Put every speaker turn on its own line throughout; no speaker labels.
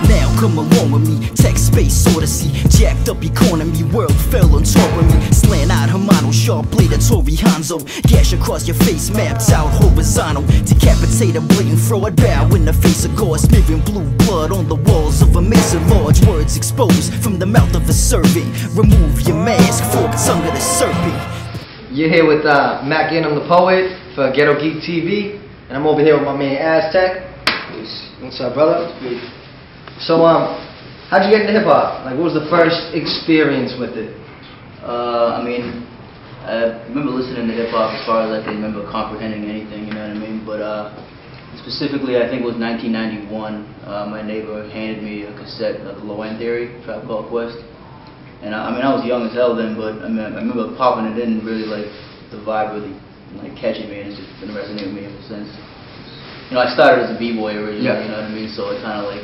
Now come along with me, tech space odyssey, jacked up economy, world fell on top of me. Slant out Hermano, sharp blade of Tori Hanzo, gash across your face, mapped out horizontal. Decapitate a blatant fraud, bow in the face of God, smearing blue blood on the walls of a mason lodge. Words exposed from the mouth of a serpent. Remove your mask, forked tongue of the serpent.
You're here with Matt Ginnam the Poet for Ghetto Geek TV, and I'm over here with my man Aztech. What's up, brother? So, how'd you get into hip hop? Like, what was the first experience with it?
I mean, I remember listening to hip hop as far as I can remember comprehending anything, you know what I mean? But specifically, I think it was 1991. My neighbor handed me a cassette of the Low End Theory, Tribe Called Quest. And I mean, I was young as hell then, but I mean, I remember popping it in and really like the vibe really like catching me, and it's just been resonating with me ever since. You know, I started as a b-boy originally, you know what I mean? So it kind of like,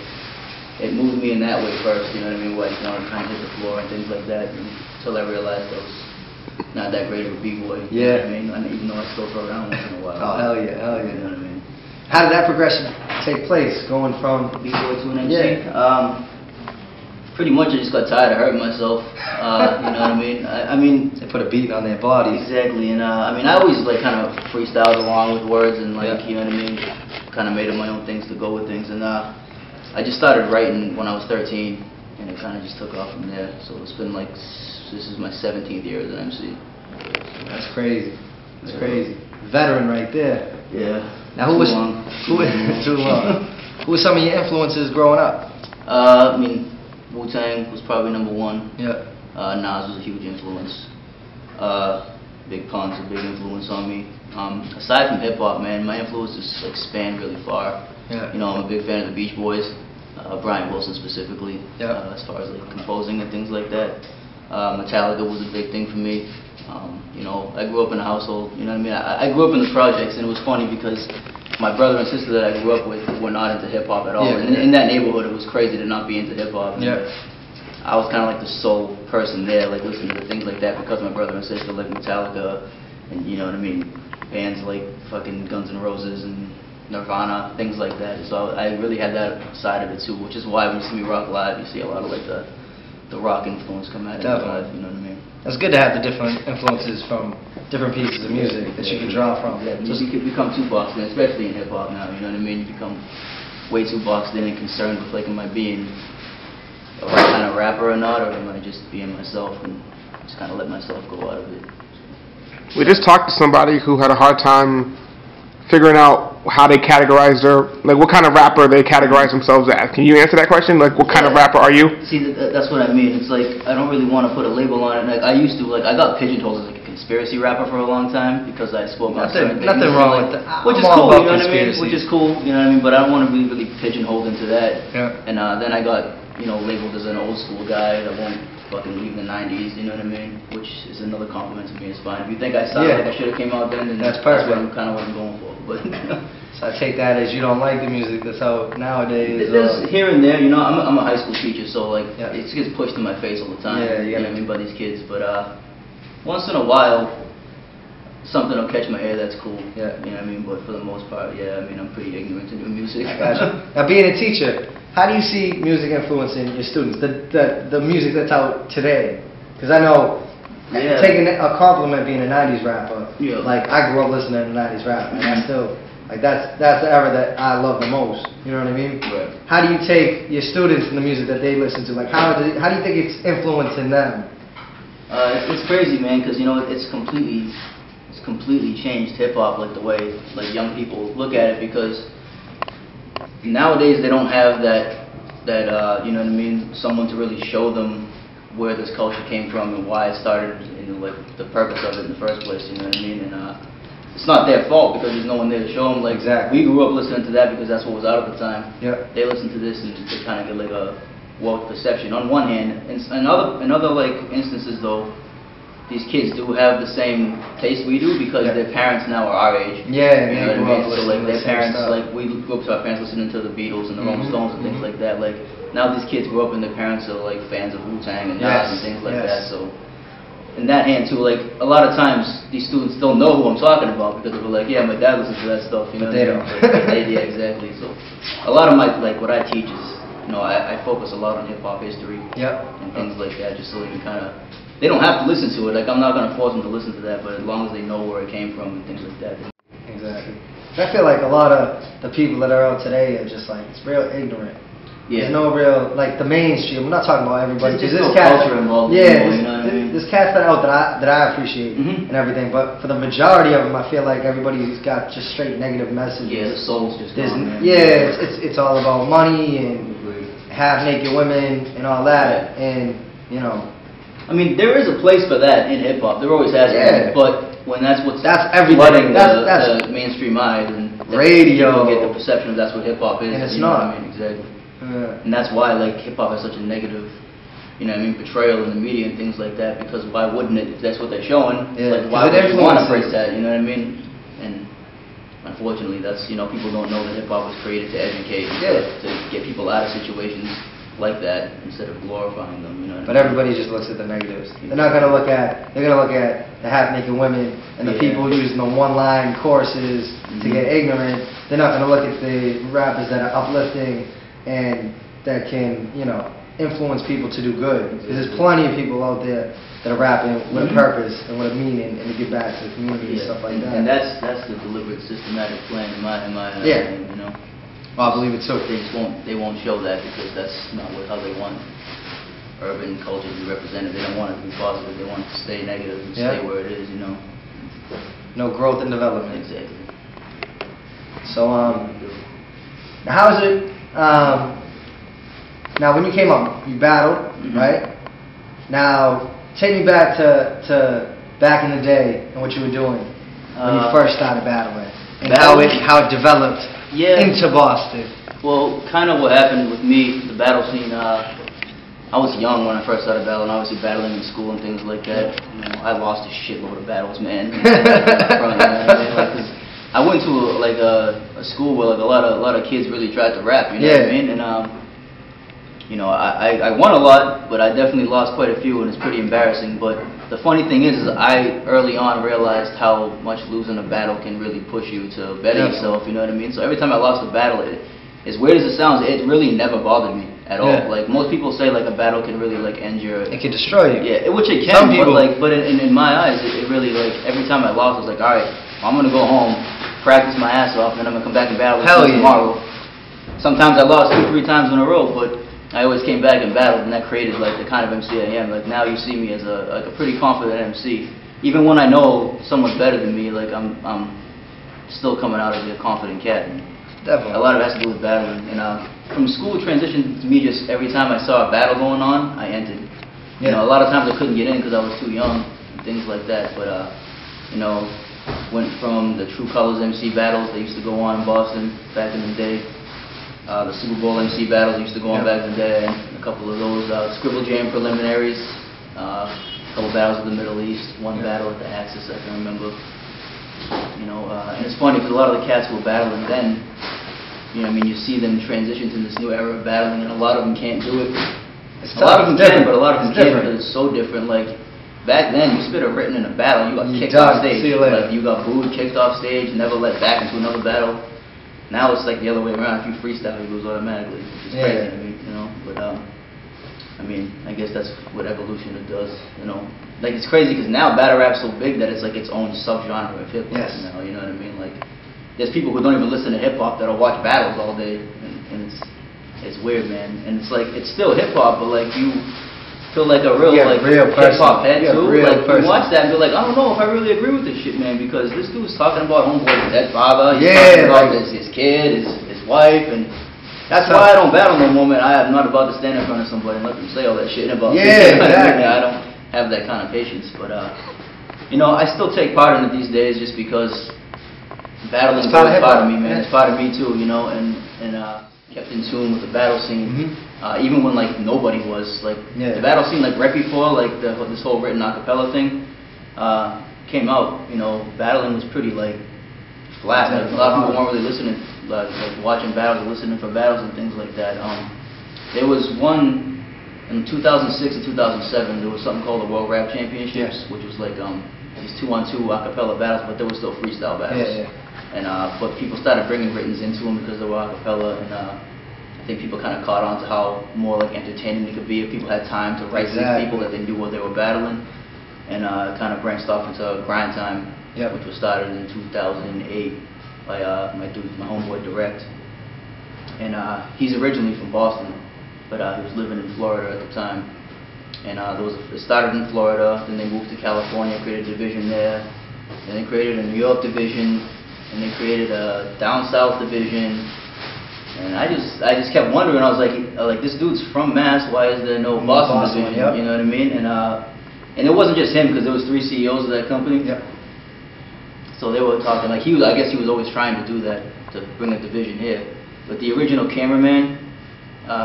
it moved me in that way first, you know what I mean? Where I kind of hit the floor and things like that, until I realized I was not that great of a b-boy. You know what I mean? Even though I still throw around once in a while.
Oh, hell yeah, hell yeah.
You know what I mean?
How did that progression take place, going from
b-boy to an MC? Pretty much I just got tired of hurting myself, you know what I mean? I mean...
They put a beat on their bodies.
Exactly, and I mean, I always like kind of freestyled along with words and like, you know what I mean? Kind of made up my own things to go with things, and I just started writing when I was 13, and it kind of just took off from there. So it's been like, this is my 17th year as an MC.
That's crazy. That's crazy. Veteran right there.
Yeah.
Now who were some of your influences growing up?
I mean, Wu-Tang was probably #1.
Yeah.
Nas was a huge influence. Big Pun's a big influence on me. Aside from hip hop, man, my influences like span really far.
Yeah.
You know, I'm a big fan of the Beach Boys, Brian Wilson specifically.
Yeah.
As far as like composing and things like that. Metallica was a big thing for me. You know, I grew up in a household. You know what I mean? I grew up in the projects, and it was funny because my brother and sister that I grew up with were not into hip hop at all. And in that neighborhood, it was crazy to not be into hip hop.
Yeah.
I was kind of like the sole person there, like listening to things like that because my brother and sister liked Metallica, and you know what I mean, bands like fucking Guns N' Roses and Nirvana, things like that. So I really had that side of it too, which is why when you see me rock live, you see a lot of like the rock influence come out of it live. You know what I mean?
It's good to have the different influences from different pieces of music that you can draw from.
Yeah, you can become too boxed in, especially in hip hop now. You know what I mean? You become way too boxed in and concerned with like, am I being a right kind of rapper or not, or am I just being myself and just kind of let myself go out of it?
We just talked to somebody who had a hard time figuring out how they categorize their, like what kind of rapper they categorize themselves as. Can you answer that question? Like what kind of rapper are you?
See, that's what I mean. It's like, I don't really want to put a label on it. Like I used to, like I got pigeonholed as like a conspiracy rapper for a long time because I spoke about certain things.
Nothing wrong with that.
Which is cool, you know what I mean? Which is cool, you know what I mean? But I don't want to be really pigeonholed into that.
Yeah.
And then I got, you know, labeled as an old school guy that won't fucking leave the 90s, you know what I mean? Which is another compliment to me. It's fine. If you think I sounded like I should have came out then
that's perfect.
That's kind of what I'm going for. But
so I take that as you don't like the music that's out nowadays.
There's here and there, you know. I'm a high school teacher, so like it gets pushed in my face all the time.
Yeah,
you know what I mean, by these kids. But once in a while, something will catch my ear that's cool.
Yeah.
You know what I mean? But for the most part, yeah, I mean, I'm pretty ignorant to new music.
I gotcha. Now, being a teacher, how do you see music influencing your students? The music that's out today, because I know. Yeah. Taking a compliment being a 90s rapper, like I grew up listening to 90s rap, and I still, like that's the era that I love the most, you know what I mean?
Right.
How do you take your students and the music that they listen to, like how do you think it's influencing them?
It's crazy, man, because you know it's completely changed hip-hop, like the way like young people look at it, because nowadays they don't have that you know what I mean, someone to really show them where this culture came from and why it started, and like the purpose of it in the first place, you know what I mean? And it's not their fault because there's no one there to show them. Like we grew up listening to that because that's what was out at the time.
Yeah.
They listen to this and they kind of get like a warped perception on one hand. And in other like instances though, these kids do have the same taste we do because their parents now are our age.
Yeah,
you know what I mean? So like their parents,
stuff.
like we grew up to our parents listening to the Beatles and the Rolling Stones and things like that. Like now these kids grow up and their parents are like fans of Wu-Tang and Nas and things like that. So in that hand too, like a lot of times these students don't know who I'm talking about because they're like, yeah, my dad listens to that stuff, you know.
But they don't.
Yeah, exactly. So a lot of my like what I teach is I focus a lot on hip hop history
Yep.
and things like that, just so they can kind of, they don't have to listen to it. Like, I'm not gonna force them to listen to that, but as long as they know where it came from and things like that.
Exactly. I feel like a lot of the people that are out today are just like, it's real ignorant.
Yeah.
There's no real, like, the mainstream. I'm not talking about everybody.
There's
this
no
cat,
culture involved.
Yeah,
anymore, you know what I mean?
there's cats that are out that I appreciate and everything, but for the majority of them, I feel like everybody's got just straight negative messages.
Yeah, the soul's just
There's,
gone, man.
yeah, it's all about money and half-naked women and all that, and, you know.
I mean, there is a place for that in hip-hop. There always has been, but when that's
everything.
flooding the mainstream eye, then
radio.
People get the perception of that's what hip-hop is.
And it's
you know
not.
What I mean? Exactly. And that's why, like, hip-hop has such a negative, portrayal in the media and things like that, because why wouldn't it, if that's what they're showing?
Yeah.
Like, why would you want to praise that, you know what I mean? And unfortunately, that's, people don't know that hip-hop was created to educate, to get people out of situations like that instead of glorifying them, you know what I mean?
But everybody just looks at the negatives. They're not gonna look at, they're gonna look at the half-naked women and the people using the one-line choruses to get ignorant. They're not gonna look at the rappers that are uplifting and that can, influence people to do good. Because there's plenty of people out there that are rapping with a purpose and with a meaning and to give back to the community and stuff like that.
And that's the deliberate, systematic plan in my opinion,
Well, I believe it too.
They won't show that because that's not how they want urban culture to be represented. They don't want it to be positive. They want it to stay negative and stay where it is,
No growth and development.
Exactly.
So, now how is it, now when you came up, you battled, right? Now, take me back to back in the day and what you were doing when you first started battling. And how it developed into Boston.
Well, kind of what happened with me, the battle scene, I was young when I first started battling, obviously battling in school and things like that. I lost a shitload of battles, man. I went to a school where a lot of kids really tried to rap, you know what I mean? And I won a lot, but I definitely lost quite a few, and it's pretty embarrassing. But the funny thing is I early on realized how much losing a battle can really push you to better yourself, you know what I mean? So every time I lost a battle, as weird as it sounds, it really never bothered me at all. Like, most people say a battle can really end your...
It can destroy you.
Yeah, which it can, but in my eyes, it really, every time I lost, I was like, alright, I'm going to go home, practice my ass off, and then I'm going to come back and battle tomorrow. Sometimes I lost 2-3 times in a row, but I always came back and battled, and that created the kind of MC I am. Now you see me as a pretty confident MC. Even when I know someone's better than me, I'm still coming out as a confident cat. And
definitely.
A lot of it has to do with battling. And from school transition to me, just every time I saw a battle going on, I entered. A lot of times I couldn't get in because I was too young and things like that. But went from the True Colors MC battles that used to go on in Boston back in the day. The Super Bowl MC battles used to go on back in the day, and a couple of those Scribble Jam preliminaries, a couple battles in the Middle East, one battle at the Axis I can remember. And it's funny because a lot of the cats who were battling then, you see them transition to this new era of battling, and a lot of them can't do it. A lot of them can, but a lot of them can't because it's so different. Back then, you spit a written in a battle, you got kicked off stage. You got booed, kicked off stage, never let back into another battle. Now it's the other way around. If you freestyle, you lose automatically, which is crazy to me, But I guess that's what evolution it does, It's crazy because now battle rap's so big that it's its own subgenre of hip hop. You know what I mean? There's people who don't even listen to hip hop that'll watch battles all day, and it's weird, man. And it's still hip hop, but you feel like a real hip hop head too. You watch that and be like, I don't know if I really agree with this shit, man, because this dude's talking about homeboy's dead father, he's talking about his kid, his wife, and that's why I don't battle no more, man. I'm not about to stand in front of somebody and let them say all that shit about me.
Exactly.
I don't have that kind of patience, but I still take part in it these days just because battling is part of me, man. It's part of me too, and kept in tune with the battle scene. Even when nobody was the battle scene right before this whole written acapella thing came out. Battling was pretty flat. A lot of people weren't really listening, watching battles or listening for battles and things like that. There was one in 2006 and 2007. There was something called the World Rap Championships, which was these 2-on-2 acapella battles, but there were still freestyle battles. And but people started bringing writtens into them because they were acapella, and think people kind of caught on to how more like entertaining it could be if people had time to write these people that they knew what they were battling, and kind of branched off into Grind Time, which was started in 2008 by my homeboy Direct, and he's originally from Boston, but he was living in Florida at the time, and it started in Florida, then they moved to California, created a division there, and they created a New York division, and they created a down south division. And I just kept wondering. I was like, this dude's from Mass. Why is there no Boston division? You know what I mean? And it wasn't just him, because there was 3 CEOs of that company. So they were talking like I guess he was always trying to do that, to bring a division here. But the original cameraman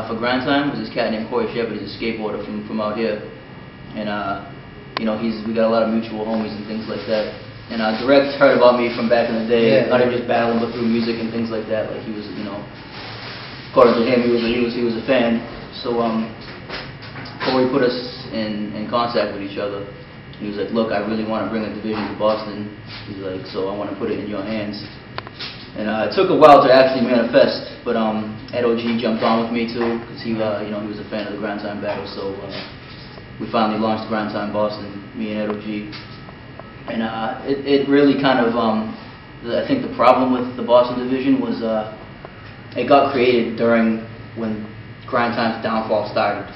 for Grind Time was this cat named Corey Shepard. He's a skateboarder from out here, and you know, we got a lot of mutual homies and things like that. And Direct heard about me from back in the day, not even just battling, but through music and things like that. Like he was, you know, according to him, he was a fan. So Corey put us in contact with each other. He was like, look, I really want to bring a division to Boston. He's like, so I want to put it in your hands. And it took a while to actually manifest, but Ed OG jumped on with me too, because he, you know, he was a fan of the Grind Time battle. So we finally launched Grind Time Boston, me and Ed OG. And it really kind of, I think the problem with the Boston division was it got created when Grind Time's downfall started.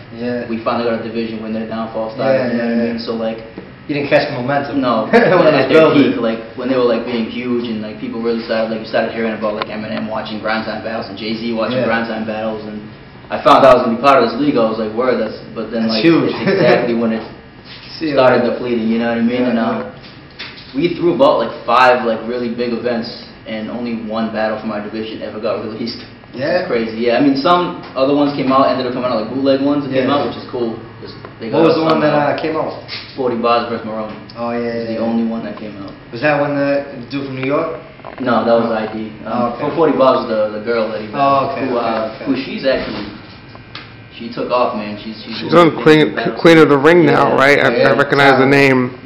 We finally got a division when their downfall started. You know what I mean? So like,
you didn't catch the momentum.
No, at their peak, like when they were like being huge, and like people really started, like you started hearing about like Eminem watching Grind Time battles and Jay-Z watching Grind Time battles, and I found out I was gonna be part of this league. I was like, word, but then like
huge.
It's exactly when it started depleting. You know what I mean? And we threw about like 5 like really big events, and only 1 battle from our division ever got released. It's crazy. I mean, some other ones came out, ended up coming out like bootleg ones that came out, which is cool.
What was the one that came out?
40 Bars vs. Maroney.
Oh yeah.
The only one that came out.
Was that when the dude from New York?
No, that was ID. For 40 Bars was the girl that he met. Who she's actually, she took off, man. She's
on Queen of the Ring now, right? I recognize the name.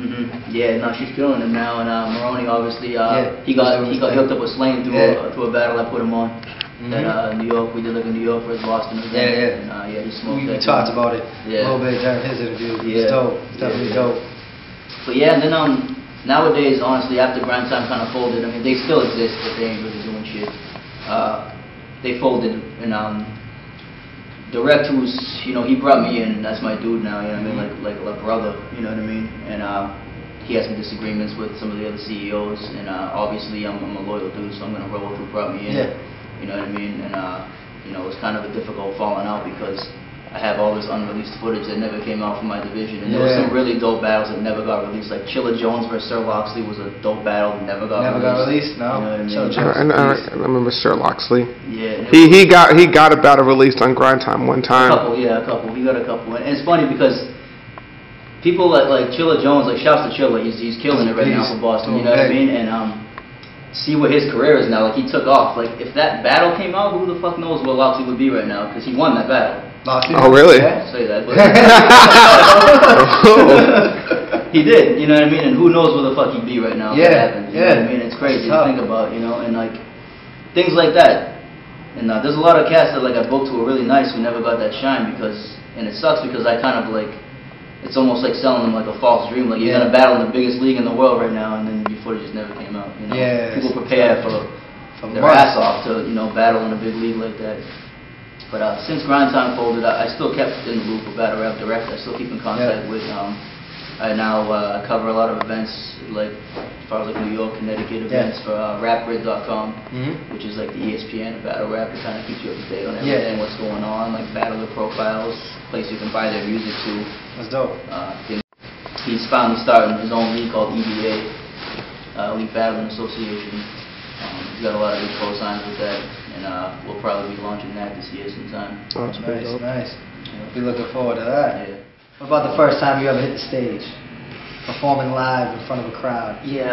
Yeah, no, she's killing him now. And Maroney, obviously, he got hooked up with Slane through a battle I put him on. That New York, we did like a New York versus Boston event. And he smoked that. We
talked about it a little bit during his interview. It's dope. It's definitely dope.
But yeah, and then nowadays, honestly, after Grind Time kind of folded, I mean, they still exist, but they ain't really doing shit. They folded, and Direct, who's, you know, he brought me in. That's my dude now. You know what I mean? Like a brother. You know what I mean? And he has some disagreements with some of the other CEOs, and obviously I'm a loyal dude, so I'm gonna roll with who brought me in. You know what I mean? And you know, it was kind of a difficult falling out, because I have all this unreleased footage that never came out from my division, and there were some really dope battles that never got released. Like Chilla Jones versus Sir Loxley was a dope battle that never got released.
No.
You know what I mean?
I remember Sir Loxley.
Yeah.
He got a battle released on Grind Time one time.
A couple. He got a couple, and it's funny because people like Chilla Jones, like shouts to Chilla, he's killing it right now for Boston. You know what I mean? And see where his career is now. Like he took off. Like if that battle came out, who the fuck knows where Loxley would be right now? Because he won that battle.
Oh really?
Yeah, say that. But he did. You know what I mean? And who knows where the fuck he'd be right now if that happened. You know what I mean? It's crazy to think about. You know, and like things like that. And there's a lot of cats that like I booked who were really nice who never got that shine, and it sucks because I kind of like. It's almost like selling them like a false dream. Like you're gonna battle in the biggest league in the world right now, and then your footage just never came out. You know, people prepare for their ass off to battle in a big league like that. But since Grind Time folded, I still kept in the loop with Battle Rap Direct. I still keep in contact with. I now cover a lot of events like as far as like New York, Connecticut events for rapgrid.com, which is like the ESPN of battle rap. It kind of keeps you up to date on everything, what's going on, like battler profiles, place you can buy their music to.
That's dope.
He's finally starting his own league called EBA, Elite Battling Association. He's got a lot of good co-signs with that, and we'll probably be launching that this year sometime.
Oh, that's
nice. We'll be looking forward to that. What about the first time you ever hit the stage? Performing live in front of a crowd?
It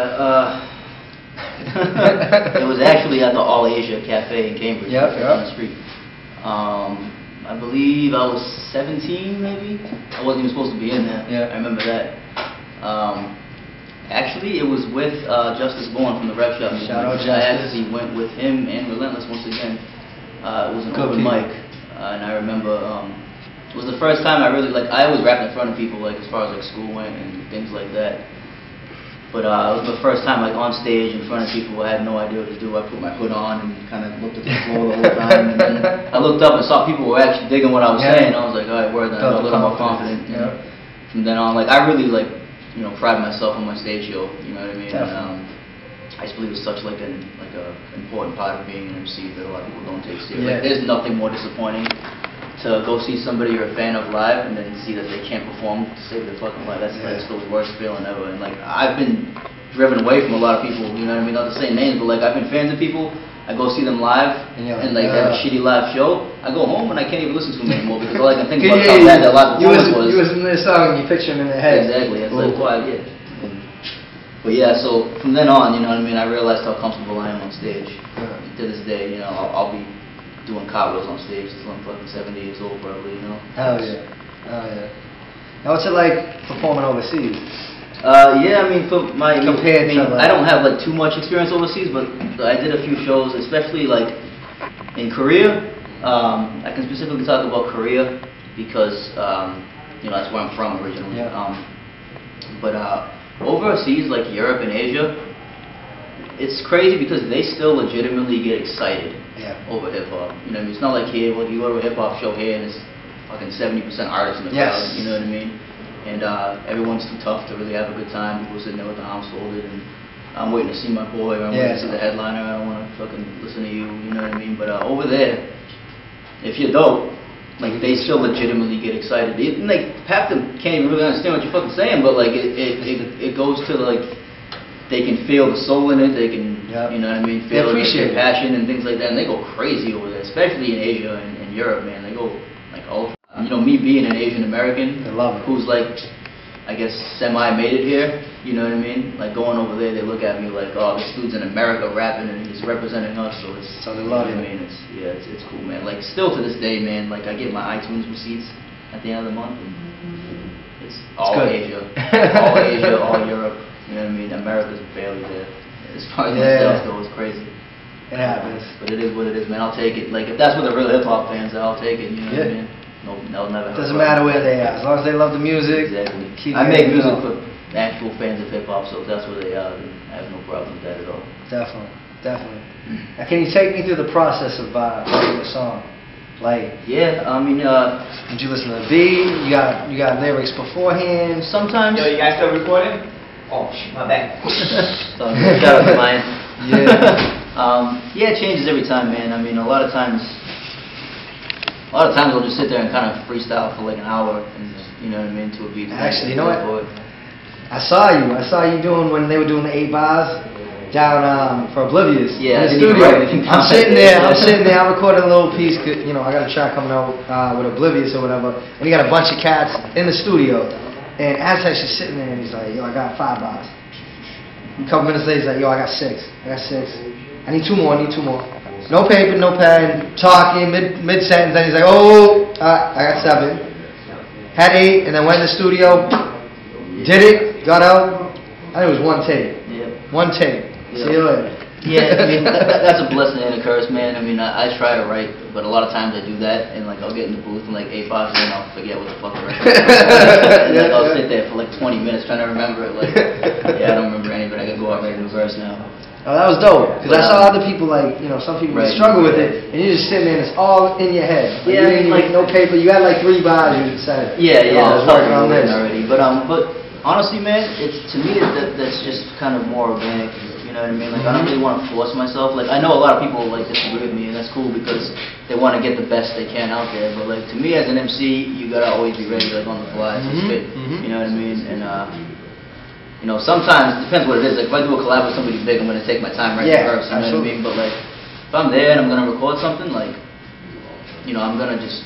was actually at the All Asia Cafe in Cambridge, on the street. I believe I was 17, maybe. I wasn't even supposed to be in there. I remember that. Actually, it was with Justice Bourne from the Rep Shop.
Shout out
I actually went with him and Relentless once again. It was an open mic, and I remember it was the first time I really I always rapped in front of people as far as school went and things like that. But it was the first time on stage in front of people. I had no idea what to do. I put my hood on and kind of looked at the floor the whole time. And then I looked up and saw people were actually digging what I was saying. I was like, all right, word. Then I got a little more confident. From then on, I really pride myself on my stage show. You know what I mean? And, I just believe it's such an important part of being an MC that a lot of people don't take seriously. There's nothing more disappointing to go see somebody you're a fan of live and then see that they can't perform to save their fucking life. That's the worst feeling ever. And I've been driven away from a lot of people. You know what I mean? Not to say names, but I've been fans of people. I go see them live and they have a shitty live show. I go home and I can't even listen to them anymore because all I can think about is how bad their live performance was.
You listen to this song and you picture them in their head.
Exactly. It's But yeah, so from then on, you know what I mean, I realized how comfortable I am on stage. To this day, you know, I'll be doing cartwheels on stage until I'm fucking 70 years old probably, you know.
Hell yeah. Hell yeah. Now what's it like performing overseas?
Yeah, I mean, for my...
Compared to
I don't have too much experience overseas, but I did a few shows, especially in Korea. I can specifically talk about Korea because, you know, that's where I'm from originally. But overseas, Europe and Asia, it's crazy because they still legitimately get excited over hip-hop. You know what I mean? It's not like here, you go to a hip-hop show here and it's fucking 70% artists in the crowd, you know what I mean? And everyone's too tough to really have a good time. People sitting there with their arms folded and I'm waiting to see my boy, or I'm waiting to see the headliner, I don't want to fucking listen to you, you know what I mean? But over there, if you're dope, they still legitimately get excited. Half of them can't even really understand what you're fucking saying, but it goes to they can feel the soul in it. They can, you know what I mean, feel the passion and things like that, and they go crazy over there, especially in Asia and Europe, man. They go ultra. You know, me being an Asian American who's I guess semi-made it here. You know what I mean? Going over there, they look at me oh, this dude's in America rapping and he's representing us, so it's.
So they love
you. I mean, it's cool, man. Still to this day, man. I get my iTunes receipts at the end of the month. It's all Asia, all Asia, all Europe. You know what I mean? America's barely there. As far as myself goes, it's crazy.
It happens.
But it is what it is, man. I'll take it. If that's what the real hip hop fans are, I'll take it. You know what I mean? No, they'll never.
Doesn't matter where they are, as long as they love the music.
Exactly. I make music for actual fans of hip hop, so if that's where they are, then I have no problem with that at all.
Definitely, definitely. Now, can you take me through the process of writing a song?
Yeah, I mean,
did you listen to the beat? You got lyrics beforehand?
Sometimes.
Yo, you guys still recording? Oh, my bad.
Shout out to mine. Yeah, it changes every time, man. I mean, a lot of times I'll just sit there and kind of freestyle for an hour, and you know what I mean, to a beat.
Actually, you know what? I saw you doing when they were doing the 8 bars down for Oblivious.
Yeah,
in the studio. I'm sitting there. I'm recording a little piece. You know, I got a track coming out with Oblivious or whatever, and you got a bunch of cats in the studio, and Aztech's just sitting there, and he's like, "Yo, I got 5 bars." A couple minutes later, he's like, "Yo, I got 6. I need 2 more. No paper, no pen, talking, mid-sentence, then he's like, oh, I got 7. Had 8, and then went in the studio, did it, got out. I think it was 1 take. One take. See you later.
Yeah, I mean, that's a blessing and a curse, man. I mean, I try to write, but a lot of times I do that, and I'll get in the booth and 8 bars in, and I'll forget what the fuck the rest is. And I'll sit there for 20 minutes trying to remember it. I don't remember any, but I gotta go out right in the verse now.
Oh, that was dope. Because I saw other people some people struggle with it, and you're just sitting there and it's all in your head. You didn't even no paper. You had 3 bars you said.
Yeah,
I was working on this
already. But honestly, man, to me that's just kind of more organic. You know what I mean? I don't really want to force myself. I know a lot of people disagree with me, and that's cool because they want to get the best they can out there. But to me as an MC, you gotta always be ready on the fly to spit. You know what I mean? And you know, sometimes, it depends what it is. If I do a collab with somebody big, I'm going to take my time right first, you know what I mean? But, if I'm there and I'm going to record something, you know, I'm going to just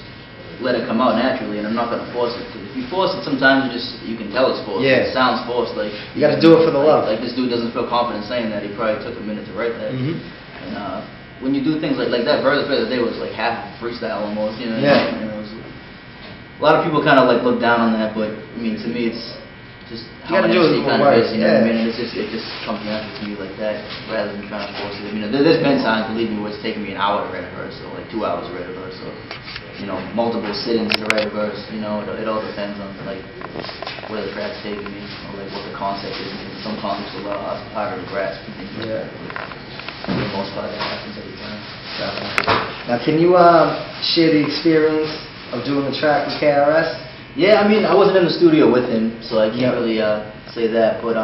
let it come out naturally, and I'm not going to force it. Because if you force it, sometimes you can tell it's forced. It sounds forced.
You got to do it for the love.
This dude doesn't feel confident saying that. He probably took a minute to write that. And when you do things like that verse the other day was half freestyle almost, you know what I mean? And a lot of people kind of look down on that, but, I mean, to me, it's just
you gotta do it
kind of is, you know what I mean? And it just comes natural to me like that, rather than trying to force it. You know, there's been times, believe me, where it's taken me an hour to write a verse, or like 2 hours to write a verse, or you know, multiple sittings to write a verse. You know, it all depends on like where the track's taking me, or like what the concept is. Some concepts are a lot harder to grasp.
Yeah.
For the most part, that happens every time.
Now, can you share the experience of doing the track with KRS?
Yeah, I mean, I wasn't in the studio with him, so I can't really say that, but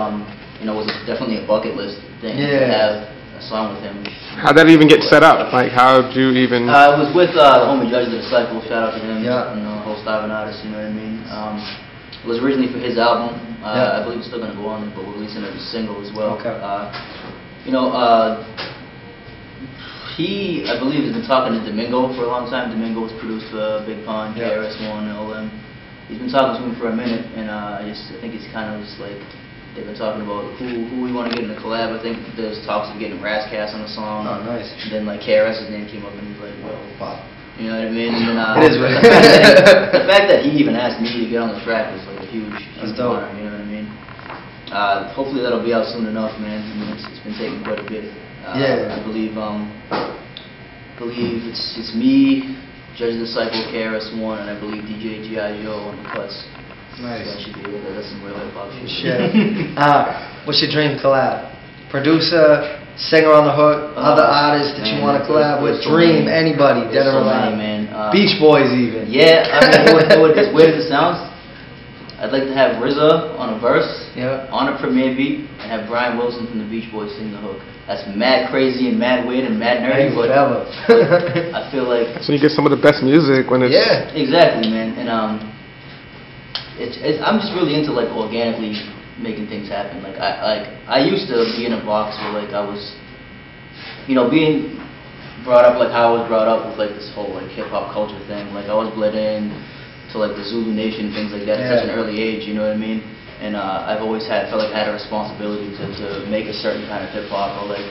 you know, it was definitely a bucket list thing to have a song with him.
How'd that even get set up? Like, how'd you even...
It was with the homie Judge the Disciple, shout out to him,
Yeah.
you know, whole starving artist, you know what I mean? It was originally for his album, I believe it's still going to go on, but we're releasing it as a single as well.
Okay.
You know, he, I believe, has been talking to Domingo for a long time. Domingo was produced for Big Pun, KRS-One, and all them. He's been talking to him for a minute, and I think it's kind of just like they've been talking about who we want to get in the collab. I think there's talks of getting Razzcast on the song.
Oh, nice.
And then like KRS's name came up, and he's like, well,
wow.
You know what I mean? And then,
It is really.
the fact that he even asked me to get on the track was like a huge honor. You know what I mean? Hopefully that'll be out soon enough, man. I mean, it's been taking quite a bit. I believe it's me, Judge the Disciple, KRS-One, and I believe DJ G.I. Joe on the cuts.
Nice.
So that should be able to, that's some real hip hop shit.
What's your dream collab? Producer, singer on the hook, other artists that you want to collab with? Dream, anybody, dead or alive.
Man.
Beach Boys even.
Yeah, I mean, as weird as it sounds, I'd like to have RZA on a verse, on a premiere beat, and have Brian Wilson from the Beach Boys sing the hook. That's mad crazy and mad weird and mad nerdy, but I feel like...
So you get some of the best music when it's...
Yeah, exactly, man. And I'm just really into like organically making things happen. Like I used to be in a box where like I was, you know, being brought up like how I was brought up with like this whole like hip hop culture thing. Like I was bled in to like the Zulu Nation, things like that at such an early age. You know what I mean? And I've always felt like I had a responsibility to make a certain kind of hip hop or like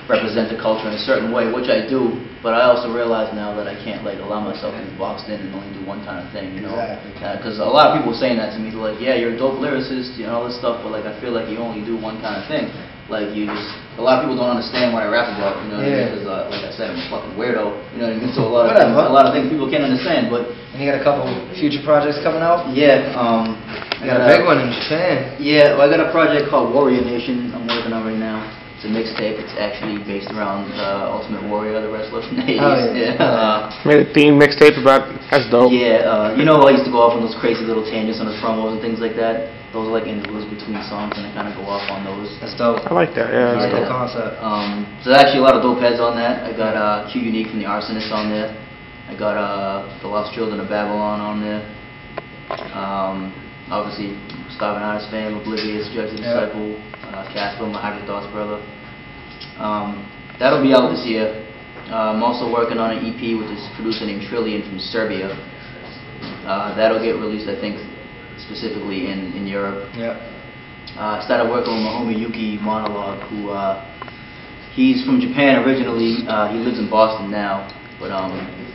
represent the culture in a certain way, which I do. But I also realize now that I can't like allow myself to be boxed in and only do one kind of thing, you know? Because a lot of people were saying that to me, they're like, yeah, you're a dope lyricist, you know, all this stuff, but like I feel like you only do one kind of thing. Like you just, a lot of people don't understand what I rap about, you know what I mean? Because like I said, I'm a fucking weirdo, you know what I mean? So a lot of things people can't understand, but...
And you got a couple future projects coming out?
Yeah,
I got a big one in Japan.
Yeah, well, I got a project called Warrior Nation I'm working on right now. It's a mixtape. It's actually based around Ultimate Warrior, the wrestler from the 80s.
Made a theme mixtape about... That's dope.
Yeah, you know, I used to go off on those crazy little tangents on the promos and things like that. Those are like interludes between songs, and I kind of go off on those.
That's dope.
I like that. Yeah, that's dope
concept.
So there's actually a lot of dope heads on that. I got Q Unique from the Arsonist on there. I got The Lost Children of Babylon on there. Obviously, Starving Artist fame, Oblivious, Judge the Disciple, Casper, my Hybrid Thoughts brother. That'll be out this year. I'm also working on an EP with this producer named Trillian from Serbia. That'll get released, I think, specifically in Europe. I started working with my homie Yuki Monologue, who he's from Japan originally. He lives in Boston now, but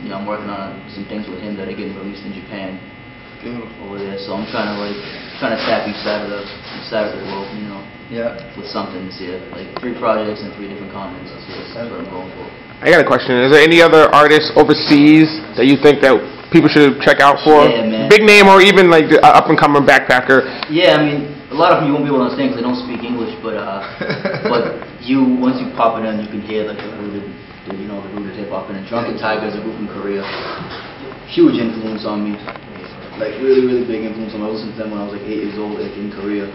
you know, I'm working on some things with him that are getting released in Japan. Over there, so I'm trying to tap each side of the world, you know, with something this year, like 3 projects in 3 different continents this year. That's what I'm going for.
I got a question. Is there any other artists overseas that you think that people should check out for?
Yeah, man.
Big name or even like the up and coming backpacker?
Yeah, I mean, a lot of them you won't be able to understand because they don't speak English, but but once you pop it in, you can hear like the rooted hip hop. And Drunken Tigers, a group from Korea, huge influence on me. Like really, really big influence on me. I listened to them when I was like 8 years old, like in Korea.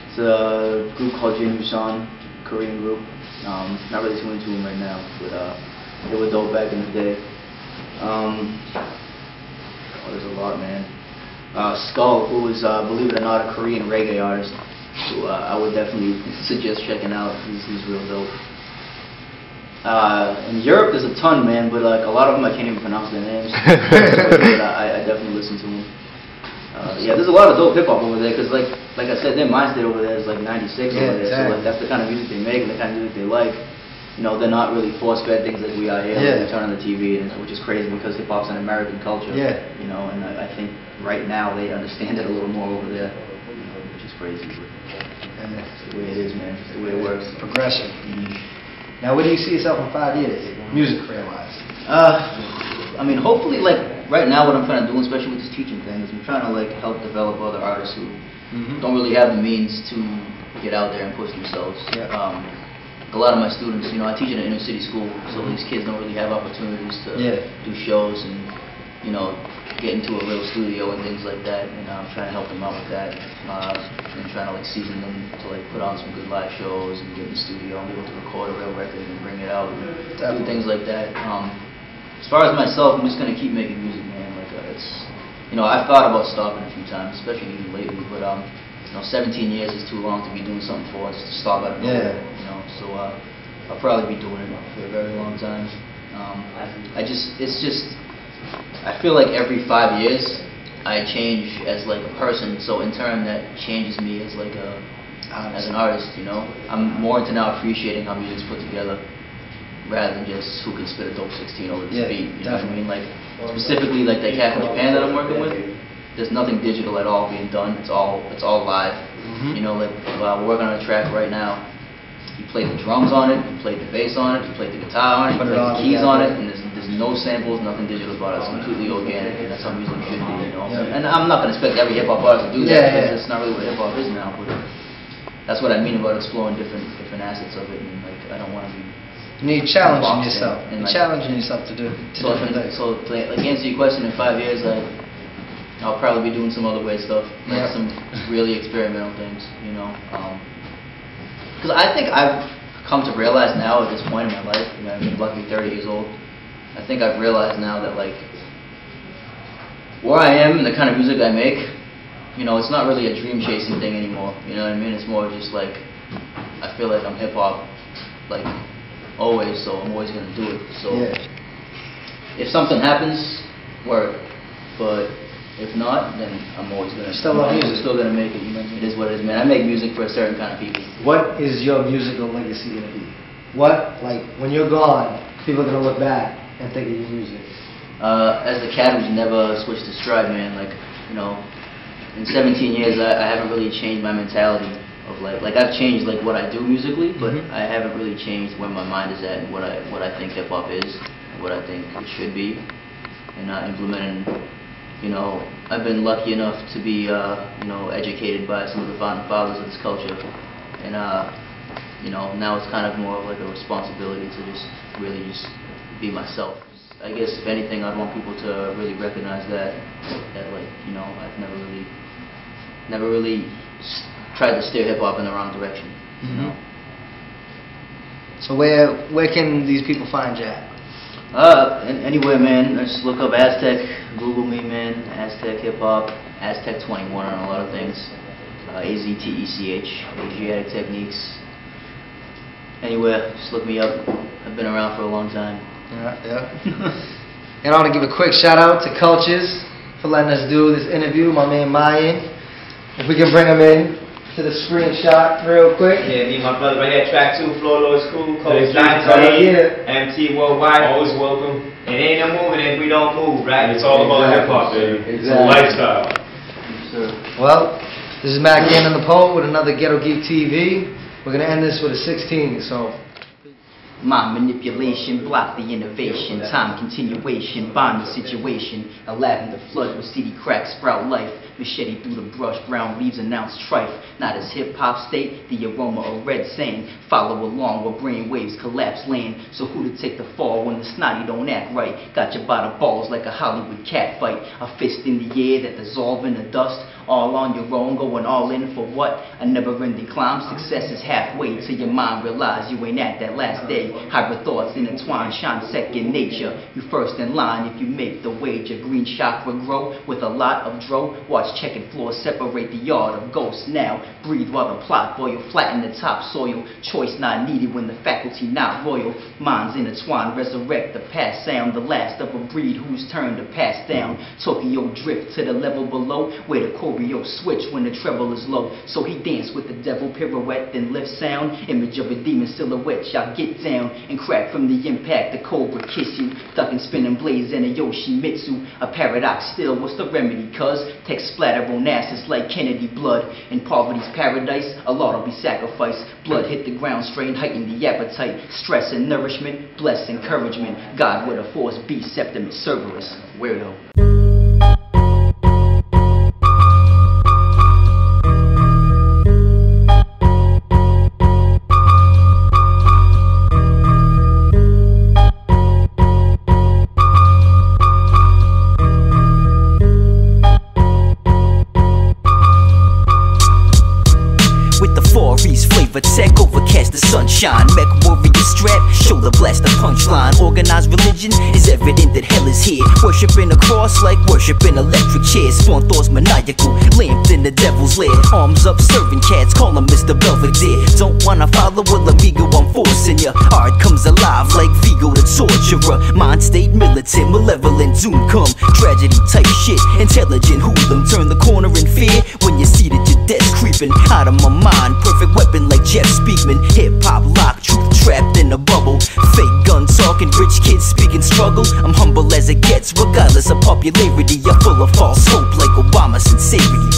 It's a group called Jin Yusan, Korean group. Not really too into them right now, but they were dope back in the day. There's a lot, man. Skull, who is, believe it or not, a Korean reggae artist, who I would definitely suggest checking out. He's real dope. In Europe, there's a ton, man, but like a lot of them I can't even pronounce their names. But I definitely listen to them. Yeah, there's a lot of dope hip hop over there because, like I said, their mind state over there is like 96 over there. So like that's the kind of music they make and the kind of music they like. you know, they're not really force-fed things like we are here.
Yeah.
We turn on the TV, and, which is crazy because hip-hop's an American culture.
Yeah.
You know, and I think right now they understand it a little more over there, you know, which is crazy. But it's the way it is, man. It's the way it works.
Progression. Now, where do you see yourself in 5 years, music career-wise?
I mean, hopefully, like, right now what I'm trying to do, especially with this teaching thing, is I'm trying to, like, help develop other artists who don't really have the means to get out there and push themselves.
Yeah.
A lot of my students, you know, I teach in an inner city school, so these kids don't really have opportunities to do shows and, you know, get into a real studio and things like that, and I'm trying to help them out with that, and trying to, like, season them to, like, put on some good live shows and get in the studio and be able to record a real record and bring it out and do things like that. As far as myself, I'm just going to keep making music, man. Like, it's, you know, I've thought about stopping a few times, especially even lately, but, you know, 17 years is too long to be doing something for us to stop at nowhere, you know, so I'll probably be doing it for a very long time. It's just, I feel like every 5 years I change as like a person, so in turn that changes me as like as an artist, you know. I'm more into now appreciating how music's put together rather than just who can spit a dope 16 over this beat, you know what I mean? Like, specifically like the cat from Japan that I'm working with, there's nothing digital at all being done, it's all live. You know, like, we're working on a track right now. He played the drums on it, he played the bass on it, he played the guitar on it, he played the keys on it, and there's no samples, nothing digital about it. It's completely organic, and that's how music should be, you know. And I'm not going to expect every hip-hop artist to do that, because it's not really what hip-hop is now, but that's what I mean about exploring different assets of it, and, like, I don't want to be...
You need challenging yourself. You're challenging yourself to do different things. So,
like, answer your question, in 5 years, I'll probably be doing some other weird stuff, like some really experimental things, you know. Because I think I've come to realize now at this point in my life, you know, I'm about to be 30 years old, I think I've realized now that, like, where I am and the kind of music I make, you know, it's not really a dream-chasing thing anymore, you know what I mean? It's more just like, I feel like I'm hip-hop, like, always, so I'm always going to do it. So if something happens, work. But if not, then I'm always going to...
Still love music.
Still going to make it, you know. It is what it is, man. I make music for a certain kind of people.
What is your musical legacy going to be? What, like, when you're gone, people are going to look back and think of your music?
As the cat who's never switched to stride, man, like, you know, in 17 years, I haven't really changed my mentality. Of like I've changed like what I do musically, but I haven't really changed where my mind is at and what I think hip hop is, and what I think it should be, and implementing. You know, I've been lucky enough to be you know, educated by some of the founding fathers of this culture, and you know, now it's kind of more of like a responsibility to just really just be myself. I guess if anything, I'd want people to really recognize that like, you know, I've never really tried to steer hip-hop in the wrong direction, you know.
So where can these people find you at?
Anywhere, man. Just look up Aztech, Google me, man. Aztech hip-hop, Aztech 21 on a lot of things. AZTECH, Asiatic Techniques. Anywhere, just look me up. I've been around for a long time.
And I want to give a quick shout-out to Kulturez for letting us do this interview. My man Mayan. If we can bring him in to the screenshot real quick.
Yeah, me and my brother right here, track 2, Floor Lord School, Coach MT Worldwide, always welcome. It ain't no moving if we don't move, right? It's all about hip-hop, baby. It's a lifestyle.
Well, this is Mac in the Pole with another Ghetto Geek TV. We're going to end this with a 16, so...
My manipulation, block the innovation, time continuation, bond the situation, Aladdin the flood with city cracks, sprout life, machete through the brush, brown leaves announce strife, not as hip-hop state, the aroma of red sand, follow along where brain waves collapse land, so who to take the fall when the snotty don't act right, got you by the balls like a Hollywood cat fight, a fist in the air that dissolve in the dust, all on your own, going all in for what? A never-ending climb, success is halfway till your mind realize you ain't at that last day. Hybrid thoughts intertwine, shine second nature. You first in line if you make the wager. Green chakra grow with a lot of dro. Watch guards checking floors, separate the yard of ghosts. Now breathe while the plot boil, flatten the topsoil. Choice not needed when the faculty not royal. Minds intertwined, resurrect the past sound. The last of a breed whose turn to pass down. Tokyo drift to the level below, where the choreo switch when the treble is low. So he danced with the devil, pirouette, then lift sound. Image of a demon silhouette, y'all get down and crack from the impact. The cobra kiss you, ducking spinning blades and a Yoshimitsu. A paradox still, what's the remedy? Cuz text splatter on asses like Kennedy blood. In poverty's paradise, a lot will be sacrificed. Blood hit the ground, strain, heighten the appetite. Stress and nourishment, bless encouragement. God with a force, be Septimus Cerberus. Weirdo. Tech overcast the sunshine, mech warrior strap, shoulder blast the punchline. Organized religion is evident that hell is here. Worshipping a cross like worshiping electric chairs. Spawn thoughts maniacal, lamped in the devil's lair. Arms up serving cats, call him Mr. Belvedere. Don't wanna follow well amigo, I'm forcing ya. Art comes alive like Vigo the torturer. Mind state militant, malevolent doom come. Tragedy type shit, intelligent hoodlum. Turn the corner in fear when you see that your death's creeping. Out of my mind, perfect weapon like Jeff Speakman. Hip-hop lock, truth trapped in a bubble. Fake gun talking, rich kids speaking struggle. I'm humble as it gets, regardless of popularity. I'm full of false hope like Obama sincerity.